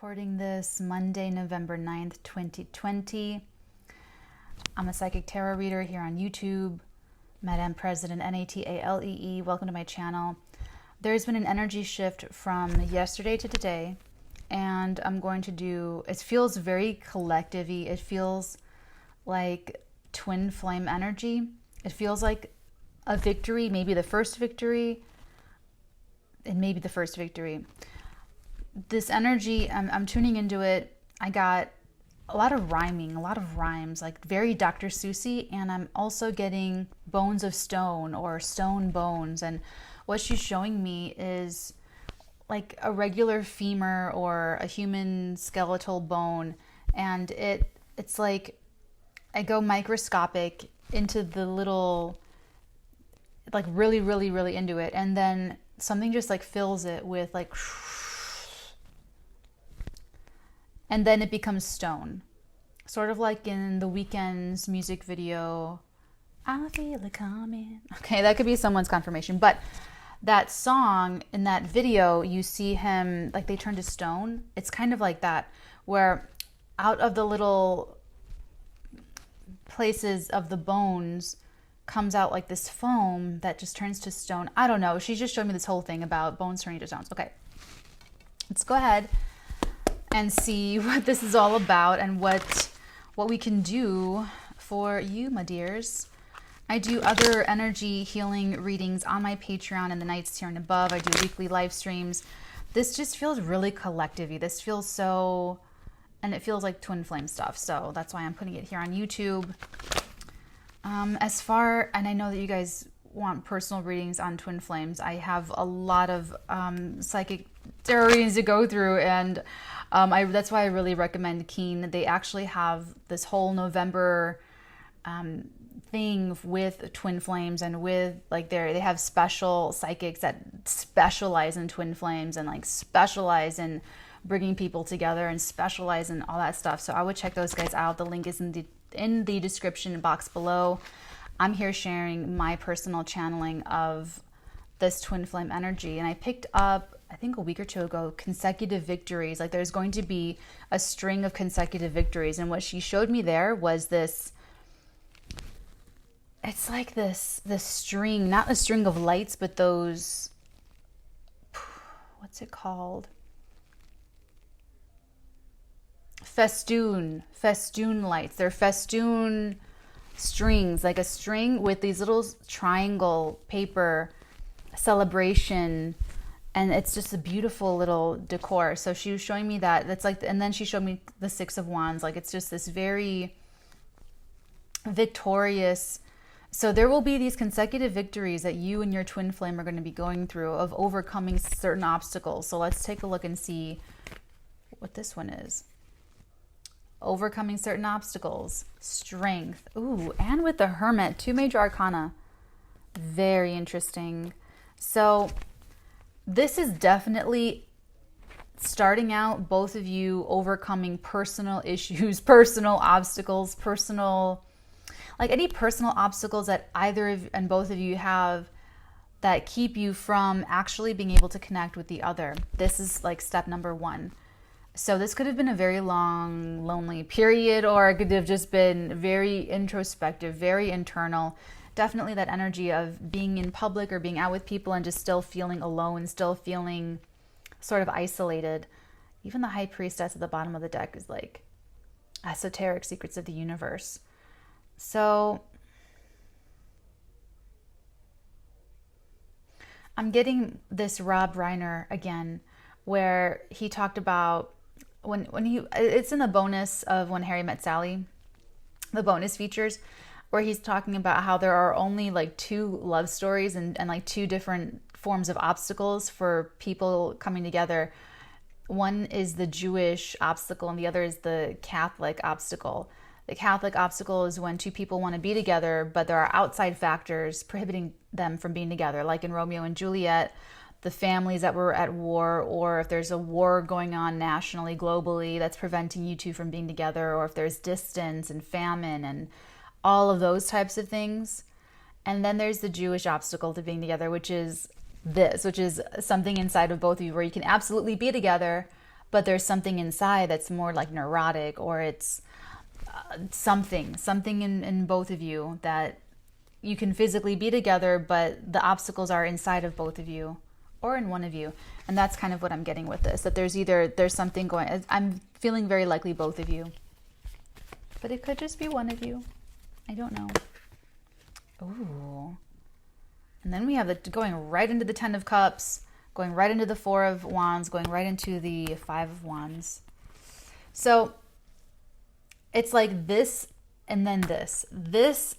Recording this Monday, November 9th, 2020. I'm a psychic tarot reader here on YouTube. Madame President, NATALEE. Welcome to my channel. There's been an energy shift from yesterday to today, and I'm going to do, it feels very collective-y. It feels like twin flame energy. It feels like a victory, maybe the first victory, and maybe the first victory. This energy, I'm tuning into it. I got a lot of rhyming, a lot of rhymes, like very Dr. Seussy, and I'm also getting bones of stone or stone bones. And what she's showing me is like a regular femur or a human skeletal bone, and it's like I go microscopic into the little, like really into it, and then something just like fills it with like, and then it becomes stone. Sort of like in The Weeknd's music video, I feel it coming. Okay, that could be someone's confirmation. But that song, in that video, you see him, like they turn to stone. It's kind of like that, where out of the little places of the bones comes out like this foam that just turns to stone. I don't know. She's just showing me this whole thing about bones turning to stones. Okay, let's go ahead and see what this is all about and what we can do for you, my dears. I do other energy healing readings on my Patreon and the nights here and above. I do weekly live streams. This just feels really collective-y. This feels so, and it feels like twin flame stuff. So that's why I'm putting it here on YouTube. And I know that you guys want personal readings on twin flames. I have a lot of psychic tarot readings to go through, and that's why I really recommend Keen. They actually have this whole November thing with twin flames, and with like they have special psychics that specialize in twin flames and like specialize in bringing people together and specialize in all that stuff. So I would check those guys out. The link is in the description box below. I'm here sharing my personal channeling of this twin flame energy, and I picked up, I think a week or two ago, consecutive victories. Like there's going to be a string of consecutive victories, and what she showed me there was this, it's like this string, not a string of lights, but those, what's it called? Festoon lights. They're festoon strings, like a string with these little triangle paper celebration, and it's just a beautiful little decor. So she was showing me that. That's like, and then she showed me the Six of Wands. Like it's just this very victorious. So there will be these consecutive victories that you and your twin flame are going to be going through, of overcoming certain obstacles. So let's take a look and see what this one is. Overcoming certain obstacles, strength. Ooh, and with the Hermit, 2 major arcana. Very interesting. So this is definitely starting out, both of you overcoming personal issues, personal obstacles, like any personal obstacles that either of and both of you have that keep you from actually being able to connect with the other. This is like step number 1. So this could have been a very long, lonely period, or it could have just been very introspective, very internal. Definitely that energy of being in public or being out with people and just still feeling alone, still feeling sort of isolated. Even the High Priestess at the bottom of the deck is like esoteric secrets of the universe. So I'm getting this Rob Reiner again, where he talked about it's in the bonus of When Harry Met Sally, the bonus features, where he's talking about how there are only like 2 love stories and like 2 different forms of obstacles for people coming together. One is the Jewish obstacle and the other is the Catholic obstacle. The Catholic obstacle is when 2 people want to be together, but there are outside factors prohibiting them from being together, like in Romeo and Juliet, the families that were at war, or if there's a war going on nationally, globally, that's preventing you 2 from being together, or if there's distance and famine and all of those types of things. And then there's the Jewish obstacle to being together, which is something inside of both of you where you can absolutely be together, but there's something inside that's more like neurotic, or it's something in both of you that you can physically be together, but the obstacles are inside of both of you or in one of you. And that's kind of what I'm getting with this, that there's something going. I'm feeling very likely both of you, but it could just be one of you. I don't know. Ooh. And then we have the going right into the 10 of Cups, going right into the 4 of Wands, going right into the 5 of Wands. So it's like this and then this. This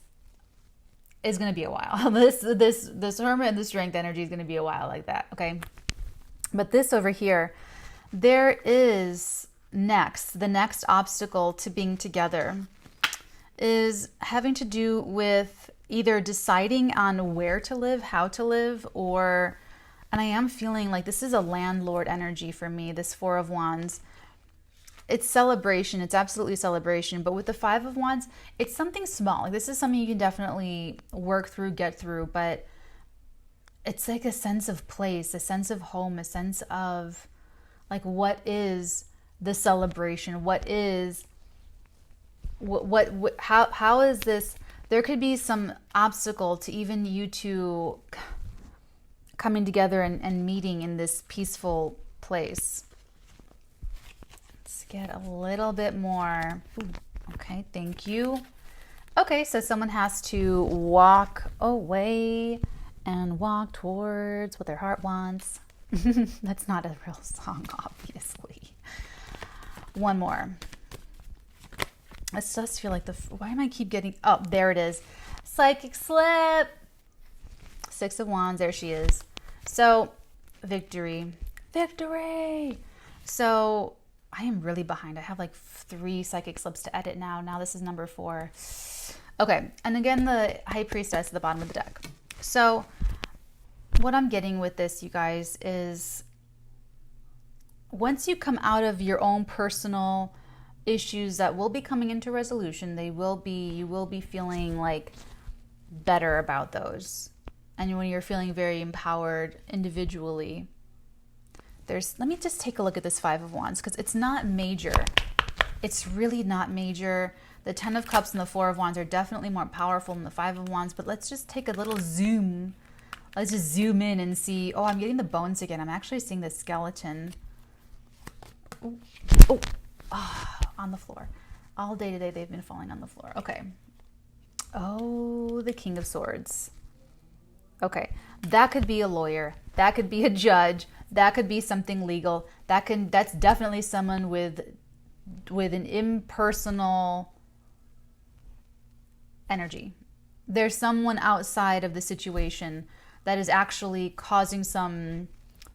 is going to be a while. This Hermit and the Strength energy is going to be a while like that, okay? But this over here, there is the next obstacle to being together is having to do with either deciding on where to live, how to live, and I am feeling like this is a landlord energy for me, this 4 of Wands. It's celebration. It's absolutely celebration. But with the 5 of Wands, it's something small. Like, this is something you can definitely work through, get through, but it's like a sense of place, a sense of home, a sense of like, what is the celebration? What is, how is this? There could be some obstacle to even you two coming together and meeting in this peaceful place. Let's get a little bit more. Ooh, okay, thank you. Okay, so someone has to walk away and walk towards what their heart wants. That's not a real song, obviously. One more. I just feel like why am I keep getting, oh, there it is. Psychic slip. 6 of Wands, there she is. So, victory. So, I am really behind. I have like 3 psychic slips to edit now. Now this is number 4. Okay, and again, the High Priestess at the bottom of the deck. So, what I'm getting with this, you guys, is once you come out of your own personal issues that will be coming into resolution, you will be feeling like better about those. And when you're feeling very empowered individually, let me just take a look at this 5 of Wands, because it's not major. It's really not major. The 10 of Cups and the 4 of Wands are definitely more powerful than the 5 of Wands, but let's just take a little zoom. Let's just zoom in and see. Oh, I'm getting the bones again. I'm actually seeing the skeleton. Oh, on the floor. All day today they've been falling on the floor. Okay. Oh, the King of Swords. Okay, that could be a lawyer. That could be a judge. That could be something legal. That's definitely someone with an impersonal energy. There's someone outside of the situation that is actually causing some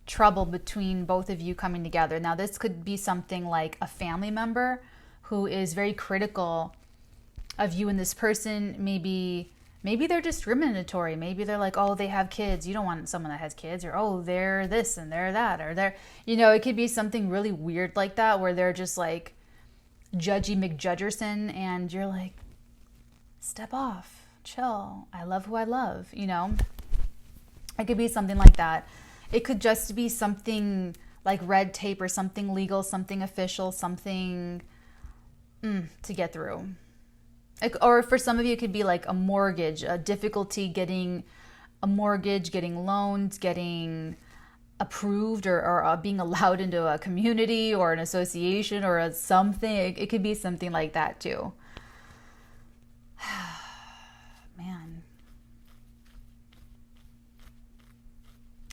trouble between both of you coming together. Now, this could be something like a family member who is very critical of you and this person. Maybe they're discriminatory. Maybe they're like, oh, they have kids. You don't want someone that has kids. Or, oh, they're this and they're that. Or they're, it could be something really weird like that, where they're just like judgy McJudgerson, and you're like, step off, chill. I love who I love, It could be something like that. It could just be something like red tape or something legal, something official, something to get through. Or for some of you, it could be like a mortgage, a difficulty getting a mortgage, getting loans, getting approved, or being allowed into a community or an association or something. It could be something like that too. Man.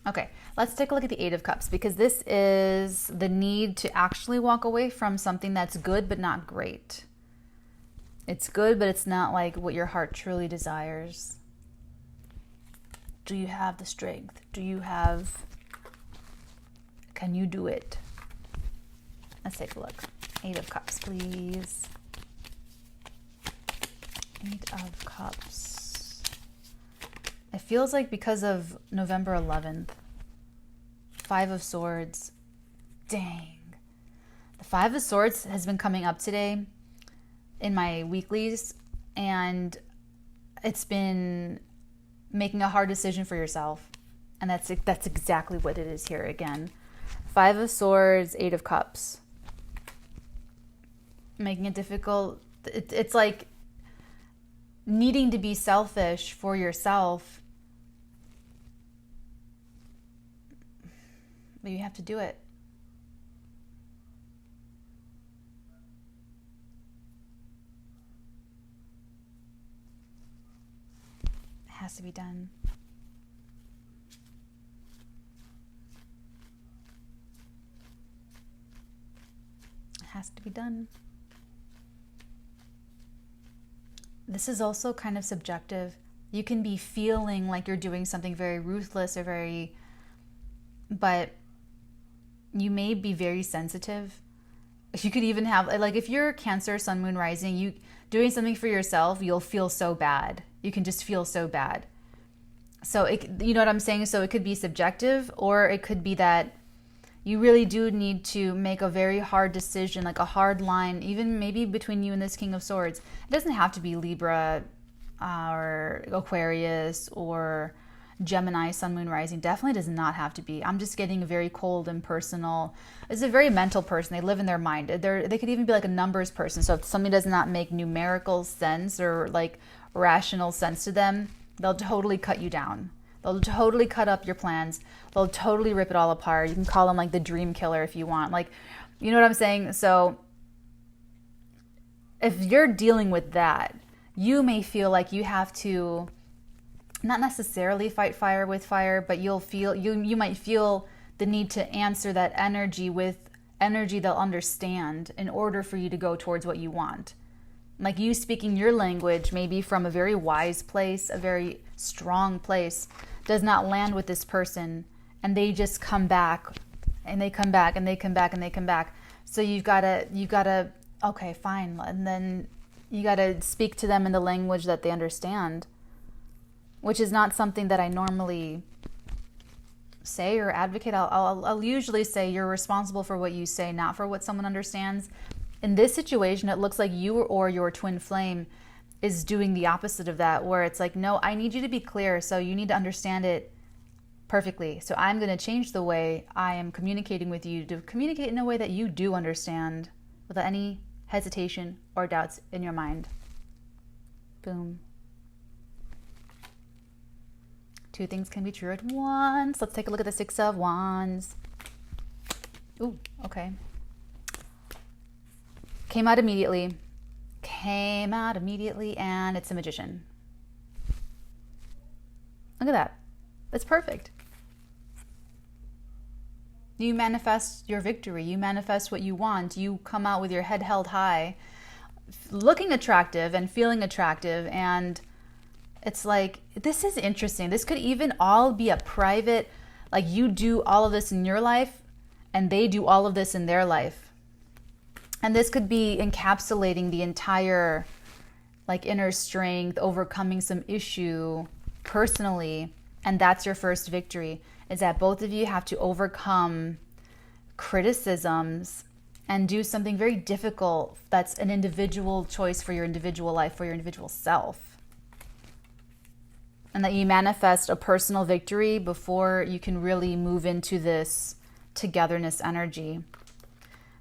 Okay, let's take a look at the 8 of Cups, because this is the need to actually walk away from something that's good but not great. It's good, but it's not like what your heart truly desires. Do you have the strength? Can you do it? Let's take a look. 8 of Cups, please. 8 of Cups. It feels like because of November 11th. 5 of Swords. Dang. The 5 of Swords has been coming up today in my weeklies, and it's been making a hard decision for yourself. And that's exactly what it is here again. 5 of Swords, 8 of Cups. Making it difficult. It's like needing to be selfish for yourself. But you have to do it. It has to be done. It has to be done. This is also kind of subjective. You can be feeling like you're doing something very ruthless or but you may be very sensitive. You could even have, like, if you're Cancer, Sun, Moon, Rising, you doing something for yourself, you'll feel so bad. You can just feel so bad. So you know what I'm saying? So it could be subjective, or it could be that you really do need to make a very hard decision, like a hard line, even maybe between you and this King of Swords. It doesn't have to be Libra or Aquarius or Gemini, Sun, Moon, Rising. Definitely does not have to be. I'm just getting very cold and personal. It's a very mental person. They live in their mind. They could even be like a numbers person. So if something does not make numerical sense or like rational sense to them, they'll totally cut you down. They'll totally cut up your plans. They'll totally rip it all apart. You can call them like the dream killer if you want. Like, you know what I'm saying? So if you're dealing with that, you may feel like you have to not necessarily fight fire with fire, but you might feel the need to answer that energy with energy they'll understand in order for you to go towards what you want. Like you speaking your language, maybe from a very wise place, a very strong place, does not land with this person, and they just come back, and they come back, and they come back, and they come back. So you've gotta, okay, fine, and then you gotta speak to them in the language that they understand, which is not something that I normally say or advocate. I'll usually say you're responsible for what you say, not for what someone understands. In this situation, it looks like you or your twin flame is doing the opposite of that, where it's like, no, I need you to be clear, so you need to understand it perfectly. So I'm going to change the way I am communicating with you to communicate in a way that you do understand without any hesitation or doubts in your mind. Boom. Two things can be true at once. Let's take a look at the Six of Wands. Ooh, okay. Came out immediately, and it's a Magician. Look at that. It's perfect. You manifest your victory. You manifest what you want. You come out with your head held high, looking attractive and feeling attractive. And it's like, this is interesting. This could even all be a private, like you do all of this in your life and they do all of this in their life. And this could be encapsulating the entire like inner strength, overcoming some issue personally. And that's your first victory, is that both of you have to overcome criticisms and do something very difficult that's an individual choice for your individual life, for your individual self. And that you manifest a personal victory before you can really move into this togetherness energy.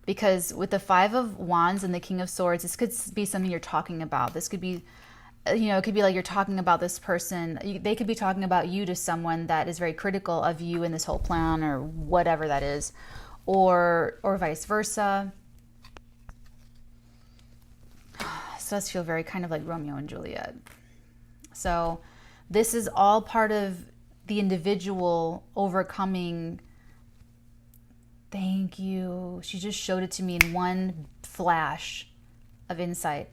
Because with the Five of Wands and the King of Swords, this could be something you're talking about. This could be, it could be like you're talking about this person. They could be talking about you to someone that is very critical of you in this whole plan or whatever that is. Or vice versa. This does feel very kind of like Romeo and Juliet. So this is all part of the individual overcoming. Thank you. She just showed it to me in one flash of insight.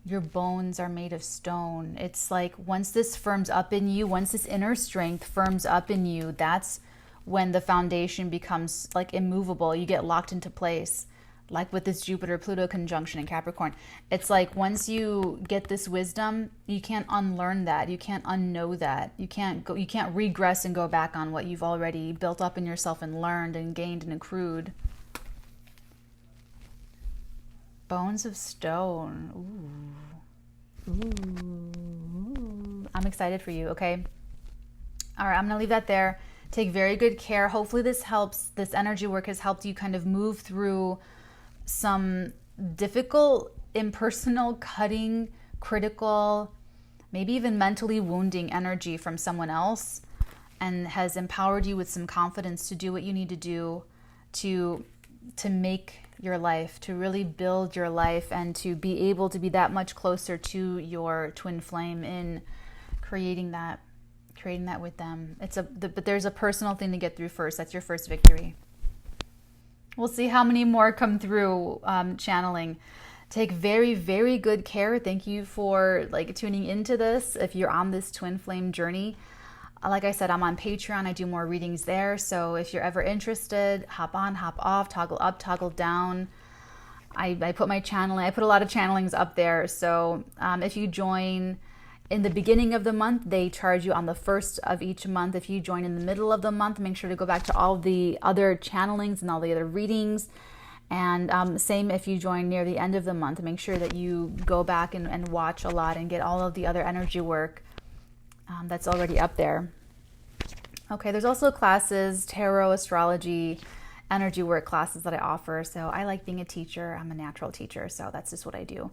Your bones are made of stone. It's like once this firms up in you, once this inner strength firms up in you, that's when the foundation becomes like immovable. You get locked into place. Like with this Jupiter-Pluto conjunction in Capricorn. It's like once you get this wisdom, you can't unlearn that. You can't unknow that. You can't regress and go back on what you've already built up in yourself and learned and gained and accrued. Bones of stone. Ooh. Ooh. I'm excited for you, okay? All right, I'm going to leave that there. Take very good care. Hopefully this helps. This energy work has helped you kind of move through some difficult, impersonal, cutting, critical, maybe even mentally wounding energy from someone else, and has empowered you with some confidence to do what you need to do to make your life, to really build your life, and to be able to be that much closer to your twin flame in creating that with them. But there's a personal thing to get through first. That's your first victory. We'll see how many more come through channeling. Take very, very good care. Thank you for tuning into this. If you're on this twin flame journey, like I said, I'm on Patreon. I do more readings there. So if you're ever interested, hop on, hop off, toggle up, toggle down. I put my channeling. I put a lot of channelings up there. So if you join in the beginning of the month, they charge you on the first of each month. If you join in the middle of the month, make sure to go back to all the other channelings and all the other readings. And same if you join near the end of the month, make sure that you go back and watch a lot and get all of the other energy work that's already up there. Okay, there's also classes, tarot, astrology, energy work classes that I offer. So I like being a teacher. I'm a natural teacher, so that's just what I do.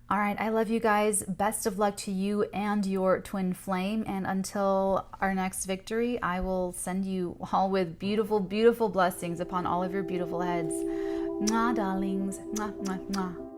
All right, I love you guys. Best of luck to you and your twin flame. And until our next victory, I will send you all with beautiful, beautiful blessings upon all of your beautiful heads. Mwah, darlings. Mwah, mwah, mwah.